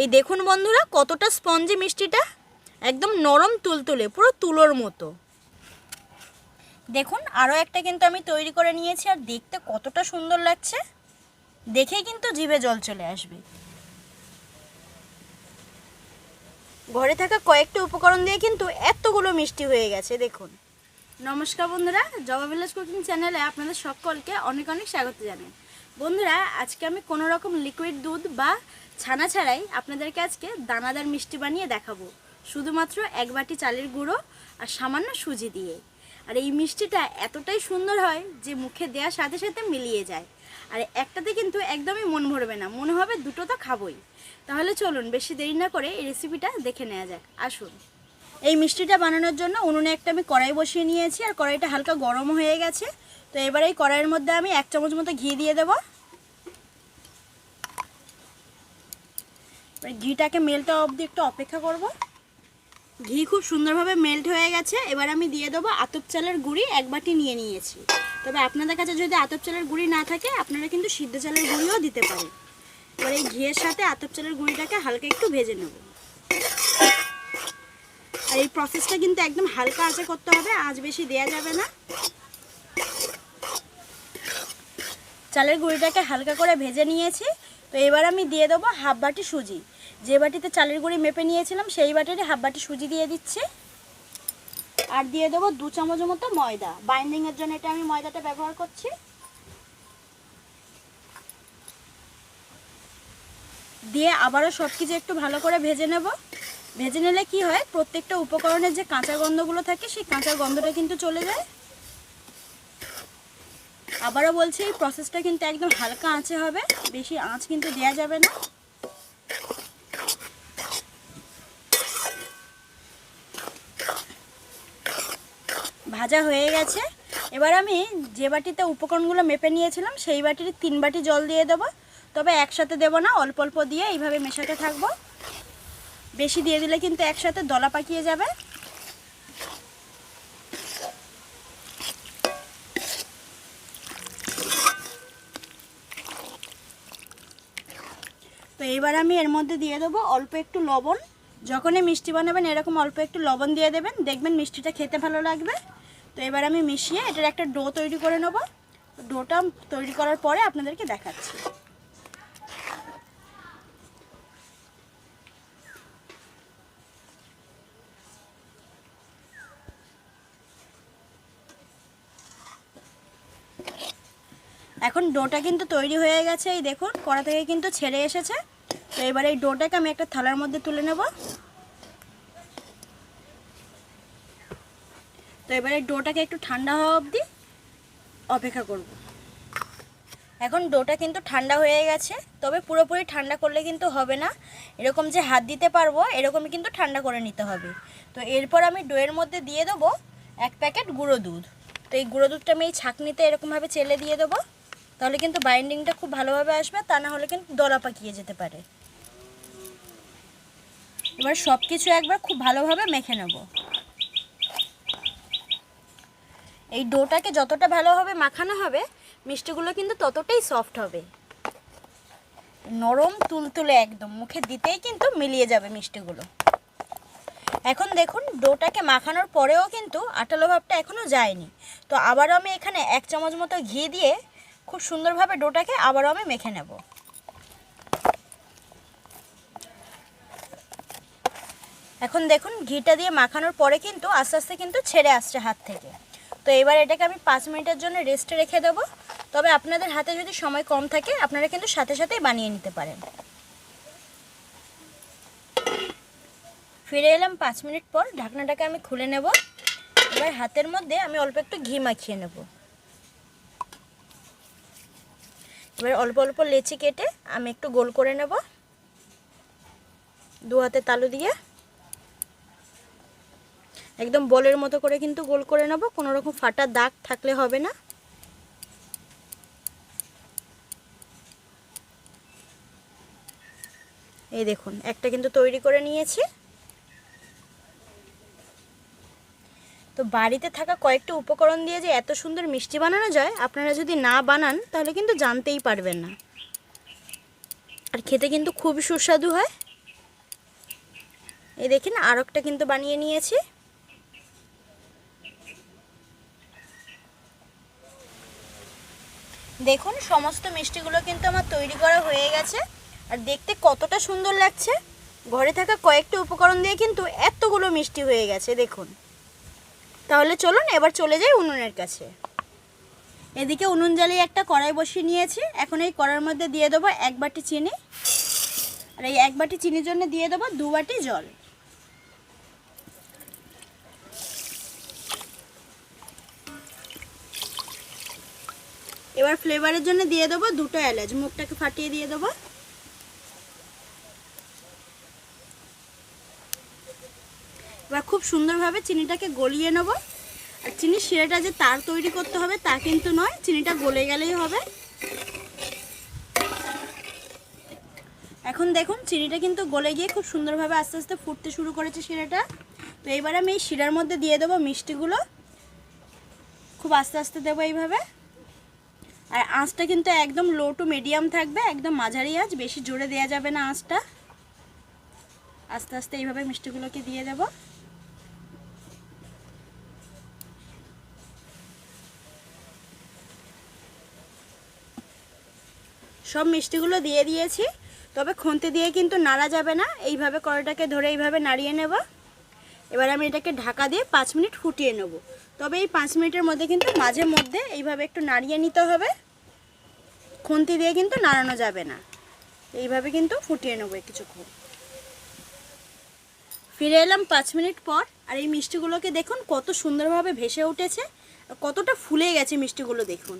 এই দেখুন বন্ধুরা কতটা স্পঞ্জি মিষ্টিটা, একদম নরম তুলতুলে, পুরো তুলোর মতো। দেখুন আরও একটা কিন্তু আমি তৈরি করে নিয়েছি, আর দেখতে কতটা সুন্দর লাগছে, দেখেই কিন্তু জিভে জল চলে আসবে। ঘরে থাকা কয়েকটা উপকরণ দিয়ে কিন্তু এতগুলো মিষ্টি হয়ে গেছে দেখুন। নমস্কার বন্ধুরা, জবা ভিলেজ কুকিং চ্যানেলে আপনাদের সকলকে অনেক অনেক স্বাগত জানাই। বন্ধুরা, আজকে আমি কোনো রকম লিকুইড দুধ বা ছানা ছাড়াই আপনাদেরকে আজকে দানাদার মিষ্টি বানিয়ে দেখাবো, শুধুমাত্র এক বাটি চালের গুঁড়ো আর সামান্য সুজি দিয়ে। আর এই মিষ্টিটা এতটাই সুন্দর হয় যে মুখে দেওয়ার সাথে সাথে মিলিয়ে যায়, আর একটাতে কিন্তু একদমই মন ভরবে না, মনে হবে দুটো তো খাবোই। তাহলে চলুন বেশি দেরি না করে এই রেসিপিটা দেখে নেওয়া যাক, আসুন। এই মিষ্টিটা বানানোর জন্য উনুনে একটা আমি কড়াই বসিয়ে নিয়েছি, আর কড়াইটা হালকা গরম হয়ে গেছে। তো এবার এই কড়াইয়ের মধ্যে আমি 1 চামচ মতো ঘি দিয়ে দেব। ঘিটাকে মেল্ট হওয়া অবধি একটু অপেক্ষা করব। ঘি খুব সুন্দরভাবে মেল্ট হয়ে গেছে। এবার আমি দিয়ে দেবো আতপ চালের গুঁড়ি, 1 বাটি নিয়ে নিয়েছি। তবে আপনাদের কাছে যদি আতপ চালের গুঁড়ি না থাকে আপনারা কিন্তু সিদ্ধ চালের গুঁড়িও দিতে পারেন। এবার এই ঘিয়ের সাথে আতপ চালের গুঁড়িটাকে হালকা একটু ভেজে নেব। আর এই প্রসেসটা কিন্তু একদম হালকা আঁচে করতে হবে, আঁচ বেশি দেওয়া যাবে না। চালের গুঁড়িটাকে হালকা করে ভেজে নিয়েছি। তো এবার আমি দিয়ে দেবো 1/2 বাটি সুজি। যে বাটিতে চালের গুঁড়ি মেপে নিয়েছিলাম সেই বাটিতে 1/2 বাটি সুজি দিয়ে দিচ্ছি। আর দিয়ে দেবো 2 চামচ মতো ময়দা, বাইন্ডিংয়ের জন্য এটা আমি ময়দাটা ব্যবহার করছি। দিয়ে আবারও সব কিছু একটু ভালো করে ভেজে নেব। ভেজে নিলে কি হয়, প্রত্যেকটা উপকরণের যে কাঁচা গন্ধগুলো থাকে সেই কাঁচা গন্ধটা কিন্তু চলে যায়। আবারও বলছি, এই প্রসেসটা কিন্তু একদম হালকা আঁচে হবে, বেশি আঁচ কিন্তু দেওয়া যাবে না। ভাজা হয়ে গেছে। এবার আমি যে বাটিতে উপকরণগুলো মেপে নিয়েছিলাম সেই বাটির 3 বাটি জল দিয়ে দেবো। তবে একসাথে দেবো না, অল্প অল্প দিয়ে এইভাবে মেশাতে থাকবো। বেশি দিয়ে দিলে কিন্তু একসাথে দলা পাকিয়ে যাবে। তো এইবার আমি এর মধ্যে দিয়ে দেবো অল্প একটু লবণ। যখনই মিষ্টি বানাবেন এরকম অল্প একটু লবণ দিয়ে দেবেন, দেখবেন মিষ্টিটা খেতে ভালো লাগবে। তো এবার আমি মিশিয়ে এটার একটা ডো তৈরি করে নেব। ডোটা তৈরি করার পরে আপনাদেরকে দেখাচ্ছি। এখন ডোটা কিন্তু তৈরি হয়ে গেছে, এই দেখুন কড়া থেকে কিন্তু ছেড়ে এসেছে। তো এবার এই ডোটাকে আমি একটা থালার মধ্যে তুলে নেব। তো এবার এই ডোটাকে একটু ঠান্ডা হওয়া অবধি অপেক্ষা করব। এখন ডোটা কিন্তু ঠান্ডা হয়ে গেছে, তবে পুরোপুরি ঠান্ডা করলে কিন্তু হবে না, এরকম যে হাত দিতে পারবো এরকমই কিন্তু ঠান্ডা করে নিতে হবে। তো এরপর আমি ডোয়ের মধ্যে দিয়ে দেবো 1 প্যাকেট গুঁড়ো দুধ। তো এই গুঁড়ো দুধটা আমি এই ছাঁকনিতে এরকমভাবে চেলে দিয়ে দেবো, তাহলে কিন্তু বাইন্ডিংটা খুব ভালোভাবে আসবে, তা না হলে কিন্তু দলা পাকিয়ে যেতে পারে। এবার সব কিছু একবার খুব ভালোভাবে মেখে নেব। এই ডোটাকে যতটা ভালোভাবে মাখানো হবে মিষ্টিগুলো কিন্তু ততটাই সফট হবে, নরম তুলতুলে, একদম মুখে দিতেই কিন্তু মিলিয়ে যাবে মিষ্টিগুলো। এখন দেখুন ডোটাকে মাখানোর পরেও কিন্তু আঠালো ভাবটা এখনও যায়নি। তো আবারও আমি এখানে 1 চামচ মতো ঘি দিয়ে খুব সুন্দরভাবে ডোটাকে আবারও আমি মেখে নেব। এখন দেখুন ঘিটা দিয়ে মাখানোর পরে কিন্তু আস্তে আস্তে কিন্তু ছেড়ে আসছে হাত থেকে। তো এবার এটাকে আমি 5 মিনিটের জন্য রেস্টে রেখে দেবো। তবে আপনাদের হাতে যদি সময় কম থাকে আপনারা কিন্তু সাথে সাথেই বানিয়ে নিতে পারেন। ফিরে এলাম 5 মিনিট পর, ঢাকনাটাকে আমি খুলে নেব। এবার হাতের মধ্যে আমি অল্প একটু ঘি মাখিয়ে নেব। এবার অল্প অল্প লেচি কেটে আমি একটু গোল করে নেব, 2 হাতে তালু দিয়ে একদম বলের মতো করে কিন্তু গোল করে নেব, কোনো রকম ফাটা দাগ থাকলে হবে না। এই দেখুন একটা কিন্তু তৈরি করে নিয়েছি। তো বাড়িতে থাকা কয়েকটা উপকরণ দিয়ে যে এত সুন্দর মিষ্টি বানানো যায়, আপনারা যদি না বানান তাহলে কিন্তু জানতেই পারবেন না। আর খেতে কিন্তু খুব সুস্বাদু হয়। এই দেখেন আর একটা কিন্তু বানিয়ে নিয়েছি। দেখুন সমস্ত মিষ্টিগুলো কিন্তু আমার তৈরি করা হয়ে গেছে, আর দেখতে কতটা সুন্দর লাগছে। ঘরে থাকা কয়েকটা উপকরণ দিয়ে কিন্তু এতগুলো মিষ্টি হয়ে গেছে দেখুন। তাহলে চলুন এবার চলে যাই উনুনের কাছে। এদিকে উনুন জ্বালিয়ে একটা কড়াই বসিয়ে নিয়েছি। এখন এই কড়াইয়ের মধ্যে দিয়ে দেবো 1 বাটি চিনি, আর এই 1 বাটি চিনির জন্য দিয়ে দেবো 2 বাটি জল। এবার ফ্লেভারের জন্য দিয়ে দেবো 2টা এলাচ, মুখটাকে ফাটিয়ে দিয়ে দেবো। এবার খুব সুন্দরভাবে চিনিটাকে গলিয়ে নেব। আর চিনির শিরাটা যে তার তৈরি করতে হবে তা কিন্তু নয়, চিনিটা গলে গেলেই হবে। এখন দেখুন চিনিটা কিন্তু গলে গিয়ে খুব সুন্দরভাবে আস্তে আস্তে ফুটতে শুরু করেছে শিরাটা। তো এবার আমি এই শিরার মধ্যে দিয়ে দেবো মিষ্টিগুলো, খুব আস্তে আস্তে দেবো এইভাবে। আর আঁচটা কিন্তু একদম লো টু মিডিয়াম থাকবে, একদম মাঝারি আঁচ, বেশি জোরে দেওয়া যাবে না আঁচটা। আস্তে আস্তে এইভাবে মিষ্টিগুলোকে দিয়ে দেব। সব মিষ্টিগুলো দিয়ে দিয়েছি, তবে খুন্তি দিয়ে কিন্তু নাড়া যাবে না, এইভাবে কড়াইটাকে ধরে এইভাবে নাড়িয়ে নেব। এবার আমি এটাকে ঢাকা দিয়ে 5 মিনিট ফুটিয়ে নেব। তবে এই 5 মিনিটের মধ্যে কিন্তু মাঝে মধ্যে এইভাবে একটু নাড়িয়ে নিতে হবে, খুন্তি দিয়ে কিন্তু নাড়ানো যাবে না। এইভাবে কিন্তু ফুটিয়ে নেব কিছুক্ষণ। ফিরে এলাম 5 মিনিট পর, আর এই মিষ্টিগুলোকে দেখুন কত সুন্দরভাবে ভেসে উঠেছে, আর কতটা ফুলে গেছে মিষ্টিগুলো দেখুন।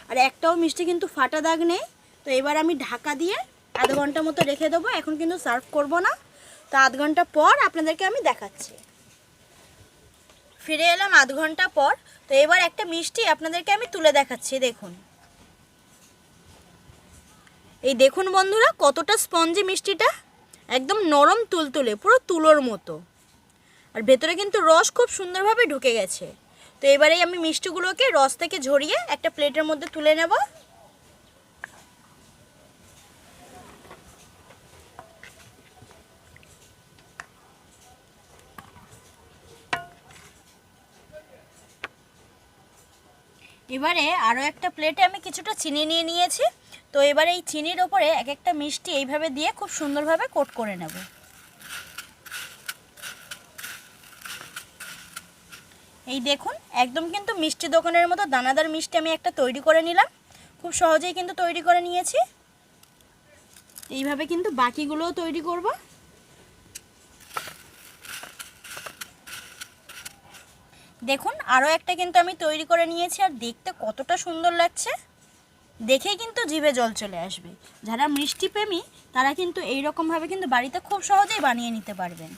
আর একটাও মিষ্টি কিন্তু ফাটা দাগ নেই। তো এবার আমি ঢাকা দিয়ে আধ ঘন্টা মতো রেখে দেবো। এখন কিন্তু সার্ভ করব না, তো আধ ঘন্টা পর আপনাদেরকে আমি দেখাচ্ছি। ফিরে এলাম আধ ঘন্টা পর। তো এবার একটা মিষ্টি আপনাদেরকে আমি তুলে দেখাচ্ছি। দেখুন, এই দেখুন বন্ধুরা কতটা স্পঞ্জি মিষ্টিটা, একদম নরম তুলতুলে, পুরো তুলোর মতো। আর ভেতরে কিন্তু রস খুব সুন্দরভাবে ঢুকে গেছে। তো এবারে আমি মিষ্টিগুলোকে রস থেকে ঝরিয়ে একটা প্লেটের মধ্যে তুলে নেব। এবারে আরও একটা প্লেটে আমি কিছুটা চিনি নিয়ে নিয়েছি। তো এবারে এই চিনির ওপরে এক একটা মিষ্টি এইভাবে দিয়ে খুব সুন্দরভাবে কোট করে নেব। এই দেখুন একদম কিন্তু মিষ্টি দোকানের মতো দানাদার মিষ্টি আমি একটা তৈরি করে নিলাম। খুব সহজেই কিন্তু তৈরি করে নিয়েছি। এইভাবে কিন্তু বাকিগুলোও তৈরি করব। দেখুন আরও একটা কিন্তু আমি তৈরি করে নিয়েছি, আর দেখতে কতটা সুন্দর লাগছে, দেখেই কিন্তু জিভে জল চলে আসবে। যারা মিষ্টি প্রেমী তারা কিন্তু এই রকমভাবে কিন্তু বাড়িতে খুব সহজেই বানিয়ে নিতে পারবেন।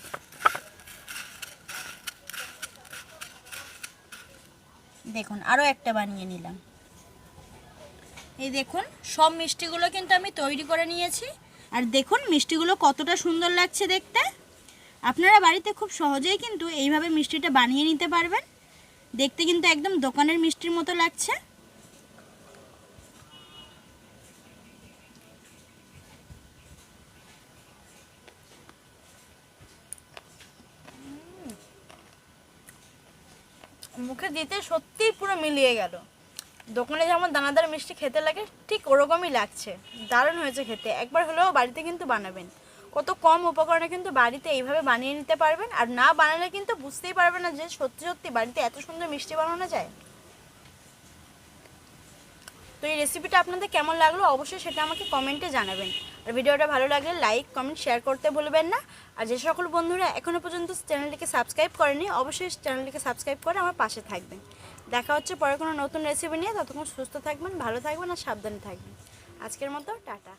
দেখুন আরও একটা বানিয়ে নিলাম। এই দেখুন সব মিষ্টিগুলো কিন্তু আমি তৈরি করে নিয়েছি, আর দেখুন মিষ্টিগুলো কতটা সুন্দর লাগছে দেখতে। আপনারা বাড়িতে খুব সহজেই কিন্তু এইভাবে মিষ্টিটা বানিয়ে নিতে পারবেন। দেখতে কিন্তু একদম দোকানের মিষ্টির মতো লাগছে। মুখে দিতে সত্যিই পুরো মিলিয়ে গেল। দোকানে যেমন দানাদার মিষ্টি খেতে লাগে ঠিক ওরকমই লাগছে। দারুণ হয়েছে খেতে। একবার হলেও বাড়িতে কিন্তু বানাবেন। কত কম উপকরণে কিন্তু বাড়িতে এইভাবে বানিয়ে নিতে পারবেন, আর না বানালে কিন্তু বুঝতেই পারবেন না যে সত্যি সত্যি বাড়িতে এত সুন্দর মিষ্টি বানানো যায়। তো এই রেসিপিটা আপনাদের কেমন লাগলো অবশ্যই সেটা আমাকে কমেন্টে জানাবেন। আর ভিডিওটা ভালো লাগলে লাইক কমেন্ট শেয়ার করতে ভুলবেন না। আর যে সকল বন্ধুরা এখনও পর্যন্ত চ্যানেলটিকে সাবস্ক্রাইব করেনি অবশ্যই চ্যানেলটিকে সাবস্ক্রাইব করে আমার পাশে থাকবেন। দেখা হচ্ছে পরে কোনো নতুন রেসিপি নিয়ে। ততক্ষণ সুস্থ থাকবেন, ভালো থাকবেন আর সাবধানে থাকবেন। আজকের মতো টাটা।